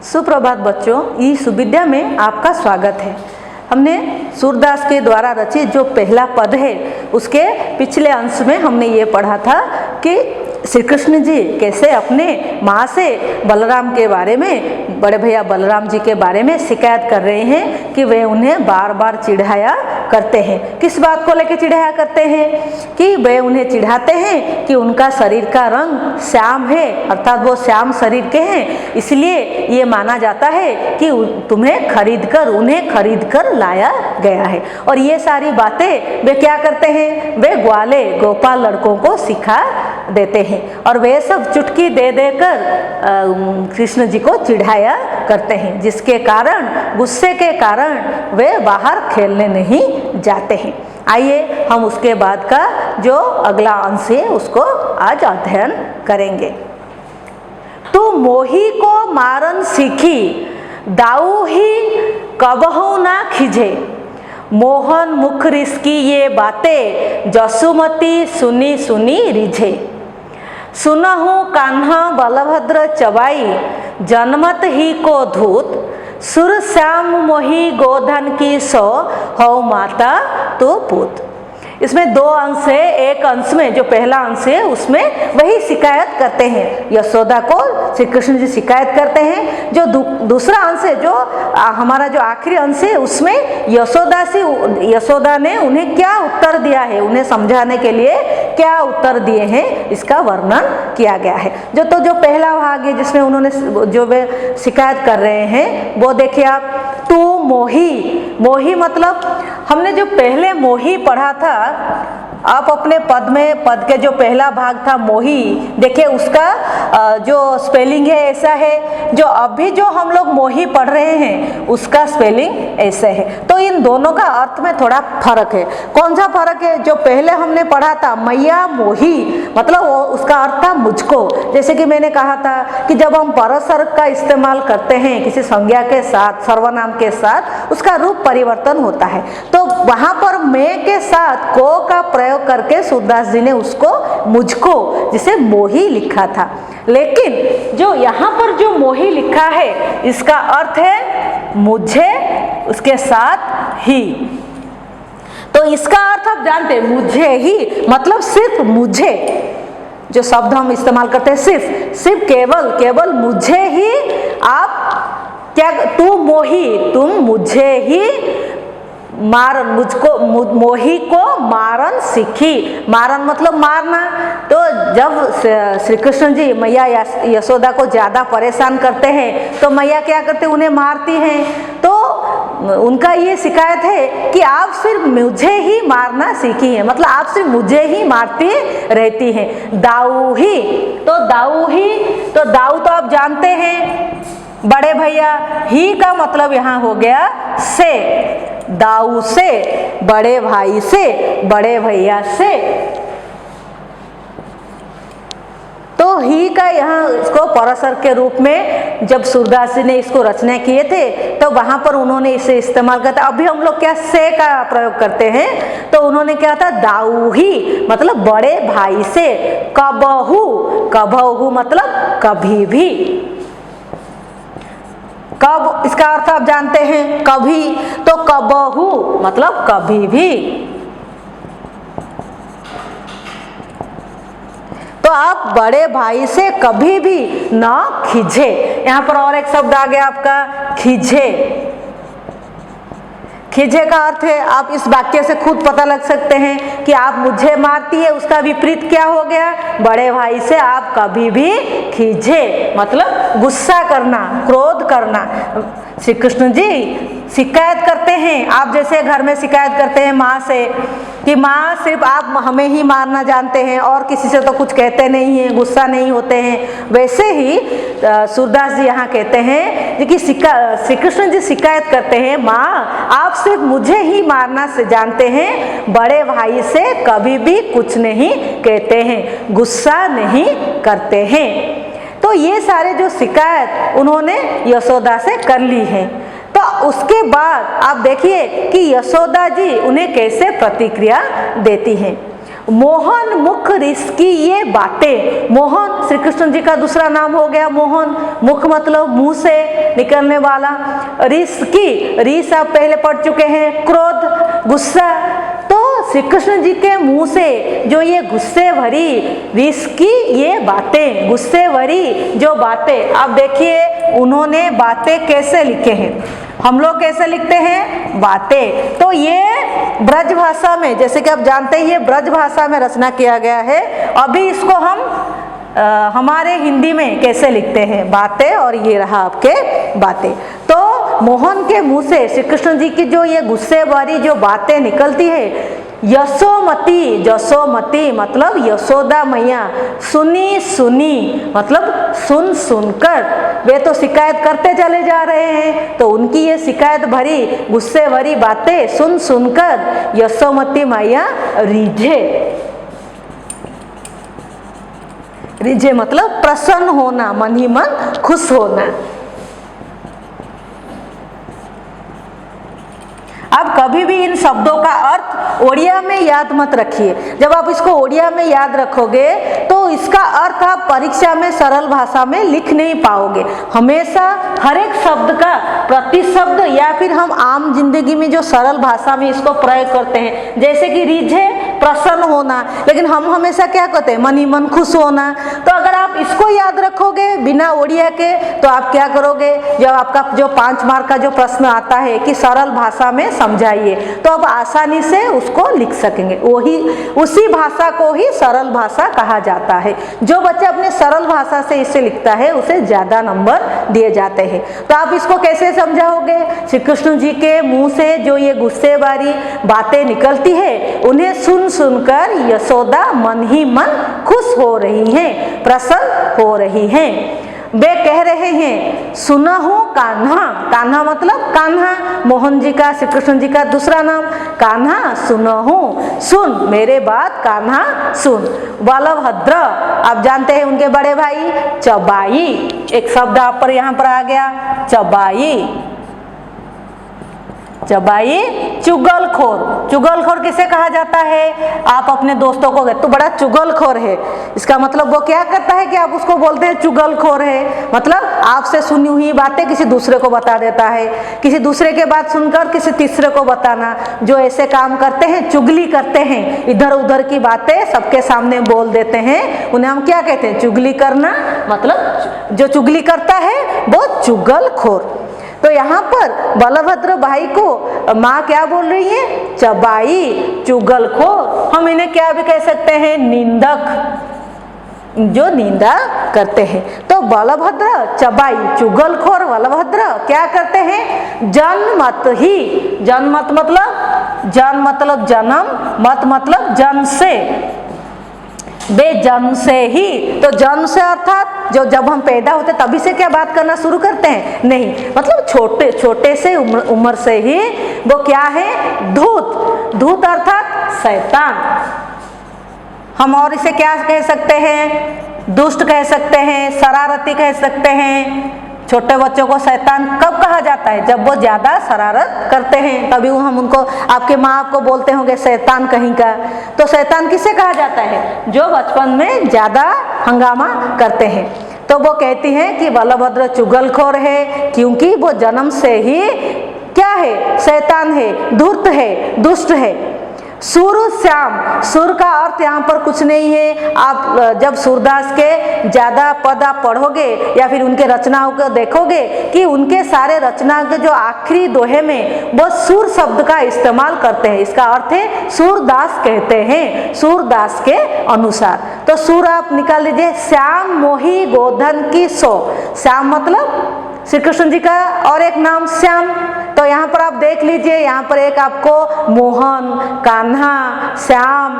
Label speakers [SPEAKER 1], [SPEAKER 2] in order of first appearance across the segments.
[SPEAKER 1] सुप्रभात बच्चों, इस विद्या में आपका स्वागत है। हमने सूरदास के द्वारा रचित जो पहला पद है उसके पिछले अंश में हमने ये पढ़ा था कि श्री कृष्ण जी कैसे अपने माँ से बलराम के बारे में, बड़े भैया बलराम जी के बारे में शिकायत कर रहे हैं कि वे उन्हें बार बार चिढ़ाया करते हैं। किस बात को लेकर चिढ़ाया करते हैं? कि वे उन्हें चिढ़ाते हैं कि उनका शरीर का रंग श्याम है, अर्थात वो श्याम शरीर के हैं, इसलिए ये माना जाता है कि उन्हें खरीद कर लाया गया है। और ये सारी बातें वे क्या करते हैं? वे ग्वाले गोपाल लड़कों को सिखा देते हैं और वे सब चुटकी दे देकर कृष्ण जी को चिढ़ाया करते हैं, जिसके कारण, गुस्से के कारण वे बाहर खेलने नहीं जाते हैं। आइए हम उसके बाद का जो अगला अंश है उसको आज अध्ययन करेंगे। तू मोही को मारन सीखी, दाऊ ही कबहू ना खिजे, मोहन मुख रिसकी ये बातें, जसुमती सुनी सुनी रिझे। सुनहु कान्हा बलभद्र चबाई, जनमत ही को धूत, सुर श्याम मोही गोधन की सो, हो माता तो पूत। इसमें दो अंश है। एक अंश में जो पहला अंश है उसमें वही शिकायत करते हैं, यशोदा को श्री कृष्ण जी शिकायत करते हैं। जो दूसरा अंश है, जो हमारा जो आखिरी अंश है, उसमें यशोदा ने उन्हें क्या उत्तर दिया है, उन्हें समझाने के लिए क्या उत्तर दिए हैं, इसका वर्णन किया गया है। जो पहला भाग है जिसमें उन्होंने जो वे शिकायत कर रहे हैं वो देखिए आप। तू मोही मतलब हमने जो पहले मोही पढ़ा था, आप अपने पद के जो पहला भाग था मोही, देखिए उसका जो स्पेलिंग है ऐसा है, जो अभी जो हम लोग मोही पढ़ रहे हैं उसका स्पेलिंग ऐसे है। तो इन दोनों का अर्थ में थोड़ा फर्क है। कौन सा फर्क है? जो पहले हमने पढ़ा था मैया मोही, मतलब उसका अर्थ था मुझको। जैसे कि मैंने कहा था कि जब हम परसर्ग का इस्तेमाल करते हैं किसी संज्ञा के साथ, सर्वनाम के साथ, उसका रूप परिवर्तन होता है। तो वहां पर मैं के साथ को का प्रयोग करके सूरदास जी ने उसको मुझको, जिसे मोही लिखा था। लेकिन जो यहाँ पर जो मोही लिखा है इसका अर्थ है मुझे, उसके साथ ही। तो इसका अर्थ आप जानते हैं, मुझे ही मतलब सिर्फ मुझे, जो शब्द हम इस्तेमाल करते हैं सिर्फ केवल मुझे ही आप क्या, तू मोही, तुम मुझे ही मारन, मोही को मारन सीखी। मारन मतलब मारना। तो जब श्री कृष्ण जी मैया यशोदा को ज्यादा परेशान करते हैं तो मैया क्या करते हैं? उन्हें मारती हैं। तो उनका ये शिकायत है कि आप सिर्फ मुझे ही मारना सीखी हैं, मतलब आप सिर्फ मुझे ही मारती रहती हैं। दाऊ ही, तो दाऊ तो आप जानते हैं बड़े भैया, ही का मतलब यहाँ हो गया से, दाऊ से, बड़े भाई से, बड़े भैया से। तो ही का यहाँ इसको परसर्ग के रूप में जब सूरदास जी ने इसको रचना किए थे तो वहां पर उन्होंने इसे इस्तेमाल किया था। अभी हम लोग क्या से का प्रयोग करते हैं, तो उन्होंने क्या था? दाऊ ही मतलब बड़े भाई से। कबहू मतलब कभी भी। कब, इसका अर्थ आप जानते हैं कभी, तो कबहू मतलब कभी भी। तो आप बड़े भाई से कभी भी ना खिजे। यहाँ पर और एक शब्द आ गया आपका खिजे। खिजे का अर्थ है, आप इस वाक्य से खुद पता लग सकते हैं कि आप मुझे मारती है, उसका विपरीत क्या हो गया? बड़े भाई से आप कभी भी खिजे मतलब गुस्सा करना, क्रोध करना। श्री कृष्ण जी शिकायत करते हैं, आप जैसे घर में शिकायत करते हैं माँ से कि माँ सिर्फ आप हमें ही मारना जानते हैं और किसी से तो कुछ कहते नहीं हैं, गुस्सा नहीं होते हैं, वैसे ही सूरदास जी यहाँ कहते हैं कि श्री कृष्ण जी शिकायत करते हैं, माँ आप सिर्फ मुझे ही मारना से जानते हैं, बड़े भाई से कभी भी कुछ नहीं कहते हैं, गुस्सा नहीं करते हैं। तो ये सारे जो शिकायत उन्होंने यशोदा से कर ली है। तो उसके बाद आप देखिए कि यशोदा जी उन्हें कैसे प्रतिक्रिया देती हैं। मोहन मुख रिस की ये बातें। मोहन श्री कृष्ण जी का दूसरा नाम हो गया मोहन। मुख मतलब मुंह से निकलने वाला। रिस की, रिस आप पहले पढ़ चुके हैं, क्रोध, गुस्सा। तो श्री कृष्ण जी के मुंह से जो ये गुस्से भरी रिस की ये बातें, गुस्से भरी जो बातें, आप देखिए उन्होंने बातें कैसे लिखे हैं। हम लोग कैसे लिखते हैं? बातें। तो ये ब्रज भाषा में, जैसे कि आप जानते हैं ये ब्रज भाषा में रचना किया गया है। अभी इसको हम हमारे हिंदी में कैसे लिखते हैं? बातें। और ये रहा आपके बातें। तो मोहन के मुंह से श्री कृष्ण जी की जो ये गुस्से भरी जो बातें निकलती है, यशोमती, जसोमती मतलब यशोदा मैया, सुनी सुनी मतलब सुन सुनकर, वे तो शिकायत करते चले जा रहे हैं, तो उनकी ये शिकायत भरी गुस्से भरी बातें सुन सुनकर यशोमती मैया रिझे। रिझे मतलब प्रसन्न होना, मन ही मन खुश होना। अब कभी भी इन शब्दों का अर्थ ओडिया में याद मत रखिए। जब आप इसको ओडिया में याद रखोगे तो इसका अर्थ आप परीक्षा में सरल भाषा में लिख नहीं पाओगे। हमेशा हर एक शब्द का प्रतिशब्द या फिर हम आम जिंदगी में जो सरल भाषा में इसको प्रयोग करते हैं, जैसे कि रिझे प्रसन्न होना, लेकिन हम हमेशा क्या कहते हैं? मन ही मन खुश होना। तो अगर आप इसको याद रखोगे बिना ओडिया के, तो आप क्या करोगे? जब आपका जो 5 मार्क का जो प्रश्न आता है कि सरल भाषा में समझाइए, तो आप आसानी से उसको लिख सकेंगे। वही उसी भाषा को ही सरल भाषा कहा जाता है। जो बच्चा अपने सरल भाषा से इसे लिखता है उसे ज्यादा नंबर दिए जाते हैं। तो आप इसको कैसे समझाओगे? श्री कृष्ण जी के मुंह से जो ये गुस्से वाली बातें निकलती है, उन्हें सुन सुनकर यशोदा मन ही मन खुश हो रही हैं, प्रसन्न हो रही हैं। वे कह रहे हैं सुनहु कान्हा। कान्हा मतलब कान्हा, मोहन जी का, श्री कृष्ण जी का दूसरा नाम। कान्हा सुनहु, सुन मेरे बात कान्हा सुन। बलभद्र, आप जानते हैं उनके बड़े भाई चबाई। एक शब्द आप पर यहाँ पर आ गया, चबाई। चबाई चुगलखोर। चुगलखोर किसे कहा जाता है? आप अपने दोस्तों को कहते तो बड़ा चुगलखोर है, इसका मतलब वो क्या करता है कि आप उसको बोलते हैं चुगलखोर है। मतलब आपसे सुनी हुई बातें किसी दूसरे को बता देता है, किसी दूसरे के बात सुनकर किसी तीसरे को बताना। जो ऐसे काम करते हैं, चुगली करते हैं, इधर उधर की बातें सबके सामने बोल देते हैं, उन्हें हम क्या कहते हैं? चुगली करना। मतलब जो चुगली करता है वो चुगलखोर। तो यहाँ पर बलभद्र भाई को माँ क्या बोल रही है? चबाई, चुगलखोर। हम इन्हें क्या भी कह सकते हैं? निंदक, जो निंदा करते हैं। तो बलभद्र चबाई चुगलखोर बलभद्र क्या करते हैं? जनमत ही, जनमत मतलब जन मतलब जन्म, मत मतलब जन्म से, बे जन्म से ही। तो जन्म से अर्थात जो जब हम पैदा होते तभी से क्या बात करना शुरू करते हैं? नहीं, मतलब छोटे छोटे से उम्र से ही वो क्या है? धूत। धूत अर्थात शैतान। हम और इसे क्या कह सकते हैं? दुष्ट कह सकते हैं, शरारती कह सकते हैं। छोटे बच्चों को शैतान कब कहा जाता है? जब वो ज्यादा शरारत करते हैं, तभी हम उनको, आपके माँ आपको बोलते होंगे शैतान कहीं का। तो शैतान किसे कहा जाता है? जो बचपन में ज्यादा हंगामा करते हैं। तो वो कहती हैं कि बलभद्र चुगलखोर है, क्योंकि वो जन्म से ही क्या है? शैतान है, धूर्त है, दुष्ट है। सुर श्याम, सुर का अर्थ यहाँ पर कुछ नहीं है। आप जब सूरदास के ज्यादा पद आप पढ़ोगे या फिर उनके रचनाओं को देखोगे कि उनके सारे रचना के जो आखिरी दोहे में वो सुर शब्द का इस्तेमाल करते हैं। इसका अर्थ है सूरदास कहते हैं, सूरदास के अनुसार। तो सुर आप निकाल लीजिए, श्याम मोही गोधन की सो। श्याम मतलब श्री कृष्ण जी का और एक नाम श्याम। तो यहाँ पर आप देख लीजिए, यहाँ पर एक आपको मोहन, कान्हा, श्याम,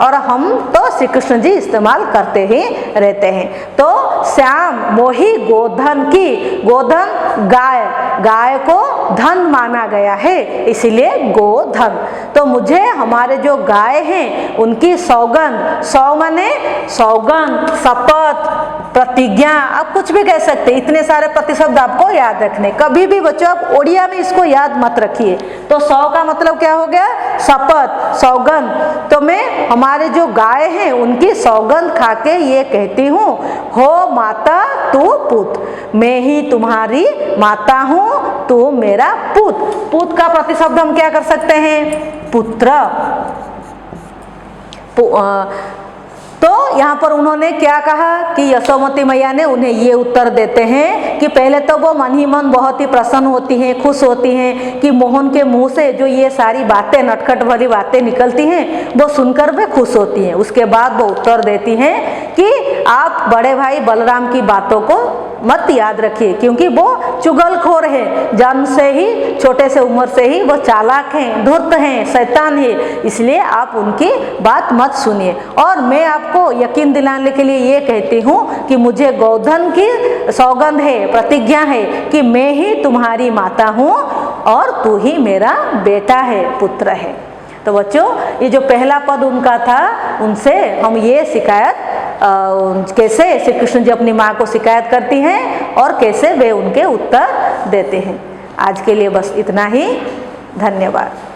[SPEAKER 1] और हम तो श्री कृष्ण जी इस्तेमाल करते ही रहते हैं। तो श्याम मोही गोधन की, गोधन गाय, गाय को धन माना गया है, इसीलिए गोधन। तो मुझे हमारे जो गाय हैं उनकी सौगंध, सौ माने सौगंध, शपथ, प्रतिज्ञा, आप कुछ भी कह सकते हैं। इतने सारे प्रतिशब्द आपको याद रखने। कभी भी बच्चों आप ओडिया में इसको याद मत रखिए। तो सौ का मतलब क्या हो गया? शपथ, सौगंध। तो मैं हमारे जो गाय हैं उनकी सौगंध खाके ये कहती हूँ, हो माता तू पुत, मैं ही तुम्हारी माता हूँ, तू मेरा पुत। पुत का प्रतिशब्द हम क्या कर सकते हैं? पुत्र। तो यहाँ पर उन्होंने क्या कहा कि यशोमती मैया ने उन्हें ये उत्तर देते हैं कि पहले तो वो मन ही मन बहुत ही प्रसन्न होती हैं, खुश होती हैं कि मोहन के मुंह से जो ये सारी बातें, नटखट भरी बातें निकलती हैं, वो सुनकर वे खुश होती हैं। उसके बाद वो उत्तर देती हैं कि आप बड़े भाई बलराम की बातों को मत याद रखिए, क्योंकि वो चुगलखोर है, जन्म से ही, छोटे से उम्र से ही वो चालाक हैं, धूर्त हैं, शैतान है, इसलिए आप उनकी बात मत सुनिए। और मैं आपको यकीन दिलाने के लिए ये कहती हूँ कि मुझे गोधन की सौगंध है, प्रतिज्ञा है कि मैं ही तुम्हारी माता हूँ और तू ही मेरा बेटा है, पुत्र है। तो बच्चों, ये जो पहला पद उनका था, उनसे हम ये शिकायत कैसे श्री कृष्ण जी अपनी माँ को शिकायत करती हैं और कैसे वे उनके उत्तर देते हैं। आज के लिए बस इतना ही। धन्यवाद।